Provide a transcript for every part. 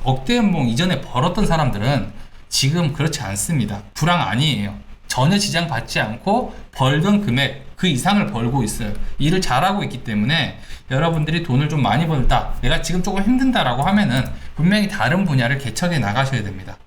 억대 연봉 이전에 벌었던 사람들은 지금 그렇지 않습니다. 불황 아니에요. 전혀 지장 받지 않고 벌던 금액 그 이상을 벌고 있어요. 일을 잘하고 있기 때문에 여러분들이 돈을 좀 많이 벌다, 내가 지금 조금 힘든다라고 하면은 분명히 다른 분야를 개척해 나가셔야 됩니다.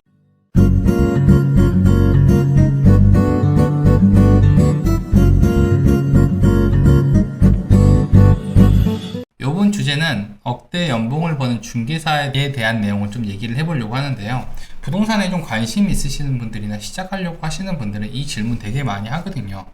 이번 주제는 억대 연봉을 버는 중개사에 대한 내용을 좀 얘기를 해보려고 하는데요. 부동산에 좀 관심이 있으시는 분들이나 시작하려고 하시는 분들은 이 질문 되게 많이 하거든요.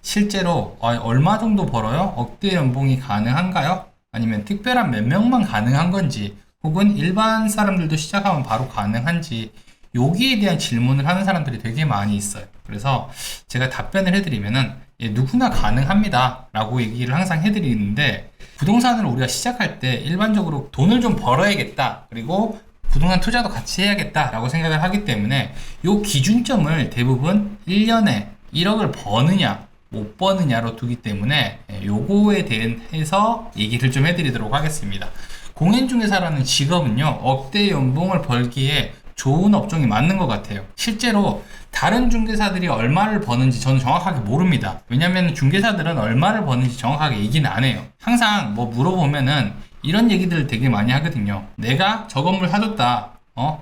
실제로 얼마 정도 벌어요? 억대 연봉이 가능한가요? 아니면 특별한 몇 명만 가능한 건지, 혹은 일반 사람들도 시작하면 바로 가능한지, 여기에 대한 질문을 하는 사람들이 되게 많이 있어요. 그래서 제가 답변을 해드리면은 누구나 가능합니다 라고 얘기를 항상 해드리는데, 부동산을 우리가 시작할 때 일반적으로 돈을 좀 벌어야겠다, 그리고 부동산 투자도 같이 해야겠다 라고 생각을 하기 때문에 이 기준점을 대부분 1년에 1억을 버느냐 못 버느냐로 두기 때문에 요거에 대해서 얘기를 좀 해드리도록 하겠습니다. 공인중개사라는 직업은요, 억대 연봉을 벌기에 좋은 업종이 맞는 것 같아요. 실제로 다른 중개사들이 얼마를 버는지 저는 정확하게 모릅니다. 왜냐면 중개사들은 얼마를 버는지 정확하게 얘기는 안 해요. 항상 뭐 물어보면은 이런 얘기들을 되게 많이 하거든요. 내가 저 건물 사줬다.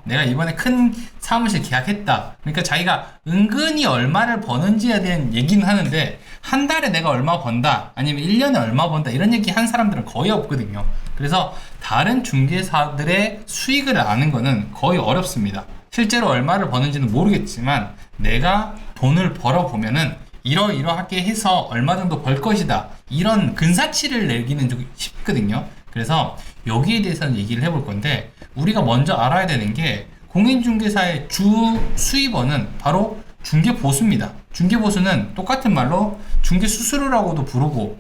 내가 이번에 큰 사무실 계약했다. 그러니까 자기가 은근히 얼마를 버는지에 대한 얘기는 하는데, 한 달에 내가 얼마 번다, 아니면 1년에 얼마 번다, 이런 얘기 한 사람들은 거의 없거든요. 그래서 다른 중개사들의 수익을 아는 거는 거의 어렵습니다. 실제로 얼마를 버는지는 모르겠지만 내가 돈을 벌어보면은 이러이러하게 해서 얼마 정도 벌 것이다, 이런 근사치를 내기는 좀 쉽거든요. 그래서 여기에 대해서는 얘기를 해볼 건데, 우리가 먼저 알아야 되는 게 공인중개사의 주 수입원은 바로 중개보수입니다. 중개보수는 똑같은 말로 중개수수료라고도 부르고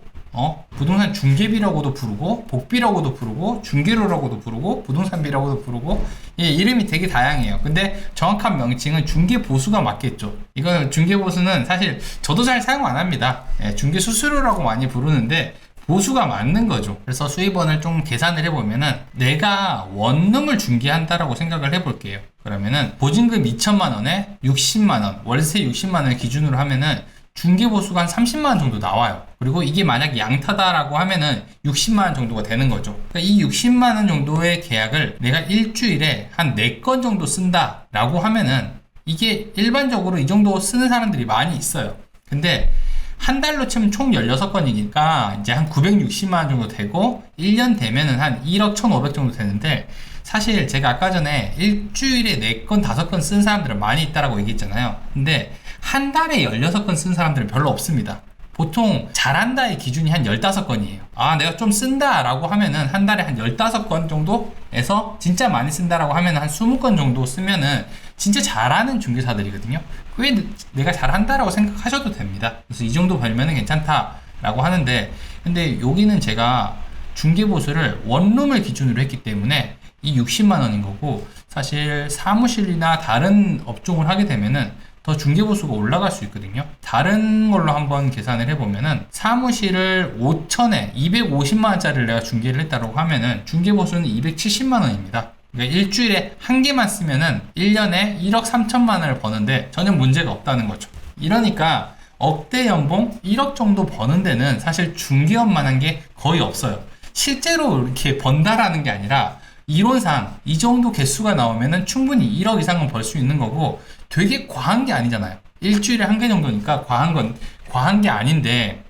부동산 중개비라고도 부르고, 복비라고도 부르고, 중개료라고도 부르고, 부동산비라고도 부르고, 이름이 되게 다양해요. 근데 정확한 명칭은 중개보수가 맞겠죠. 이거 중개보수는 사실 저도 잘 사용 안 합니다. 중개수수료라고 많이 부르는데 보수가 맞는 거죠. 그래서 수입원을 좀 계산을 해보면은, 내가 원룸을 중개한다라고 생각을 해볼게요. 그러면은 보증금 2천만 원에 60만 원, 월세 60만 원을 기준으로 하면은 중개보수가 한 30만 원 정도 나와요. 그리고 이게 만약 양타다라고 하면은 60만 원 정도가 되는 거죠. 그러니까 이 60만 원 정도의 계약을 내가 일주일에 한 4건 정도 쓴다라고 하면은, 이게 일반적으로 이 정도 쓰는 사람들이 많이 있어요. 근데 한 달로 치면 총 16건이니까 이제 한 960만 원 정도 되고, 1년 되면은 한 1억 1,500 정도 되는데, 사실 제가 아까 전에 일주일에 4건, 5건 쓴 사람들은 많이 있다라고 얘기했잖아요. 근데 한 달에 16건 쓴 사람들은 별로 없습니다. 보통 잘한다의 기준이 한 15건이에요. 내가 좀 쓴다 라고 하면은 한 달에 한 15건 정도에서, 진짜 많이 쓴다라고 하면은 한 20건 정도 쓰면은 진짜 잘하는 중개사들이거든요. 왜 내가 잘한다라고 생각하셔도 됩니다. 그래서 이 정도 벌면은 괜찮다라고 하는데, 근데 여기는 제가 중개보수를 원룸을 기준으로 했기 때문에 이 60만 원인 거고, 사실 사무실이나 다른 업종을 하게 되면은 더 중개보수가 올라갈 수 있거든요. 다른 걸로 한번 계산을 해보면은, 사무실을 5천에 250만 원짜리를 내가 중개를 했다고 하면은 중개보수는 270만 원입니다. 그러니까 일주일에 한 개만 쓰면은 1년에 1억 3천만 원을 버는데 전혀 문제가 없다는 거죠. 이러니까 억대 연봉 1억 정도 버는 데는 사실 중개업만한 게 거의 없어요. 실제로 이렇게 번다라는 게 아니라, 이론상 이 정도 개수가 나오면은 충분히 1억 이상은 벌 수 있는 거고, 되게 과한 게 아니잖아요. 일주일에 한 개 정도니까 과한 게 아닌데,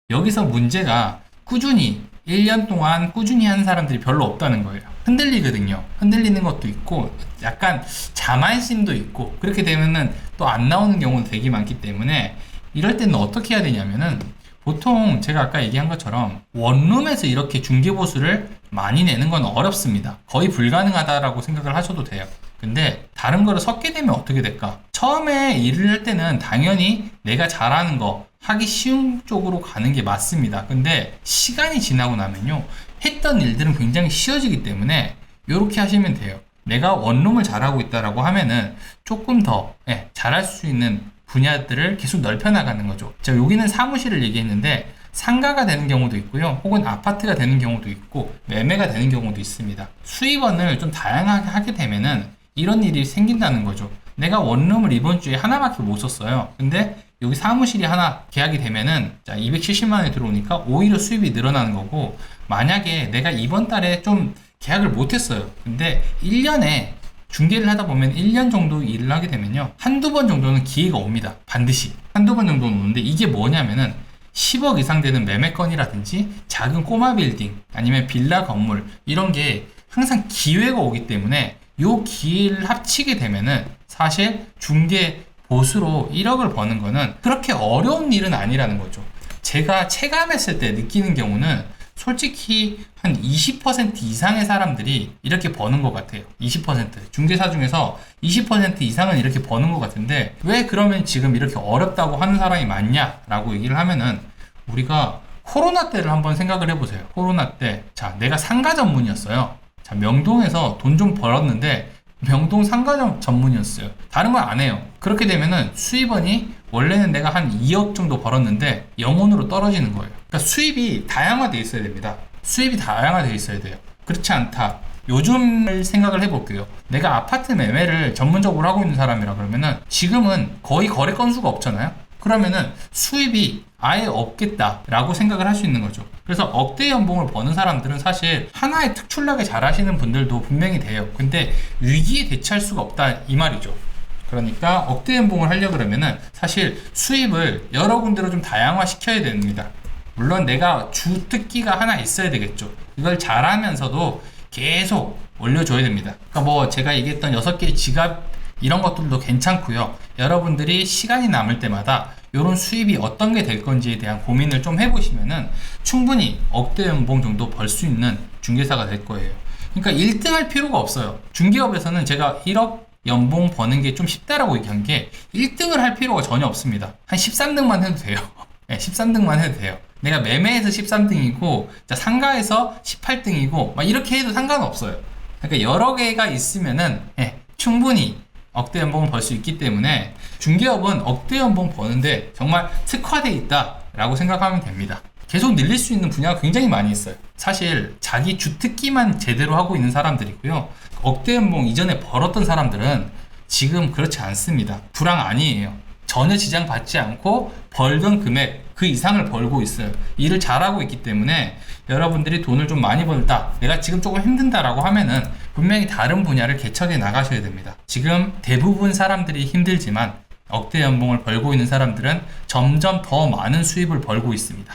여기서 문제가 꾸준히 1년 동안 꾸준히 하는 사람들이 별로 없다는 거예요. 흔들리거든요. 흔들리는 것도 있고, 약간 자만심도 있고, 그렇게 되면은 또 안 나오는 경우는 되게 많기 때문에, 이럴 때는 어떻게 해야 되냐면은, 보통 제가 아까 얘기한 것처럼 원룸에서 이렇게 중개보수를 많이 내는 건 어렵습니다. 거의 불가능하다라고 생각을 하셔도 돼요. 근데 다른 거를 섞게 되면 어떻게 될까? 처음에 일을 할 때는 당연히 내가 잘하는 거, 하기 쉬운 쪽으로 가는 게 맞습니다. 근데 시간이 지나고 나면요, 했던 일들은 굉장히 쉬워지기 때문에 이렇게 하시면 돼요. 내가 원룸을 잘하고 있다라고 하면은 조금 더 잘할 수 있는 분야들을 계속 넓혀나가는 거죠. 자, 여기는 사무실을 얘기했는데, 상가가 되는 경우도 있고요. 혹은 아파트가 되는 경우도 있고 매매가 되는 경우도 있습니다. 수입원을 좀 다양하게 하게 되면은 이런 일이 생긴다는 거죠. 내가 원룸을 이번 주에 하나밖에 못 썼어요. 근데 여기 사무실이 하나 계약이 되면은 자 270만 원이 들어오니까 오히려 수입이 늘어나는 거고, 만약에 내가 이번 달에 좀 계약을 못 했어요. 근데 1년에 중개를 하다 보면 1년 정도 일을 하게 되면요, 한두 번 정도는 기회가 옵니다. 반드시 한두 번 정도는 오는데, 이게 뭐냐면은 10억 이상 되는 매매건이라든지 작은 꼬마 빌딩 아니면 빌라 건물, 이런 게 항상 기회가 오기 때문에 요 기회를 합치게 되면은 사실 중개 보수로 1억을 버는 거는 그렇게 어려운 일은 아니라는 거죠. 제가 체감했을 때 느끼는 경우는 솔직히 한 20% 이상의 사람들이 이렇게 버는 것 같아요. 20%. 중개사 중에서 20% 이상은 이렇게 버는 것 같은데, 왜 그러면 지금 이렇게 어렵다고 하는 사람이 많냐라고 얘기를 하면은, 우리가 코로나 때를 한번 생각을 해보세요. 코로나 때, 자, 내가 상가 전문이었어요. 자, 명동에서 돈 좀 벌었는데 명동 상가 전문이었어요. 다른 건 안 해요. 그렇게 되면은 수입원이 원래는 내가 한 2억 정도 벌었는데 0원으로 떨어지는 거예요. 그러니까 수입이 다양화되어 있어야 됩니다. 수입이 다양화되어 있어야 돼요. 그렇지 않다. 요즘 생각을 해볼게요. 내가 아파트 매매를 전문적으로 하고 있는 사람이라 그러면은 지금은 거의 거래 건수가 없잖아요. 그러면은 수입이 아예 없겠다라고 생각을 할 수 있는 거죠. 그래서 억대 연봉을 버는 사람들은 사실 하나의 특출나게 잘하시는 분들도 분명히 돼요. 근데 위기에 대처할 수가 없다 이 말이죠. 그러니까 억대 연봉을 하려고 그러면은 사실 수입을 여러 군데로 좀 다양화 시켜야 됩니다. 물론 내가 주특기가 하나 있어야 되겠죠. 이걸 잘하면서도 계속 올려줘야 됩니다. 그러니까 뭐 제가 얘기했던 6개의 지갑 이런 것들도 괜찮고요. 여러분들이 시간이 남을 때마다 이런 수입이 어떤 게 될 건지에 대한 고민을 좀 해보시면은 충분히 억대 연봉 정도 벌 수 있는 중개사가 될 거예요. 그러니까 1등 할 필요가 없어요. 중개업에서는 제가 1억 연봉 버는 게 좀 쉽다라고 얘기한 게 1등을 할 필요가 전혀 없습니다. 한 13등만 해도 돼요. 네, 13등만 해도 돼요. 내가 매매에서 13등이고 상가에서 18등이고 막 이렇게 해도 상관없어요. 그러니까 여러 개가 있으면은 충분히 억대 연봉을 벌 수 있기 때문에 중개업은 억대 연봉 버는데 정말 특화되어 있다라고 생각하면 됩니다. 계속 늘릴 수 있는 분야가 굉장히 많이 있어요. 사실 자기 주특기만 제대로 하고 있는 사람들이고요. 억대 연봉 이전에 벌었던 사람들은 지금 그렇지 않습니다. 불황 아니에요. 전혀 지장 받지 않고 벌던 금액 그 이상을 벌고 있어요. 일을 잘하고 있기 때문에 여러분들이 돈을 좀 많이 벌다, 내가 지금 조금 힘든다라고 하면은 분명히 다른 분야를 개척해 나가셔야 됩니다. 지금 대부분 사람들이 힘들지만 억대 연봉을 벌고 있는 사람들은 점점 더 많은 수입을 벌고 있습니다.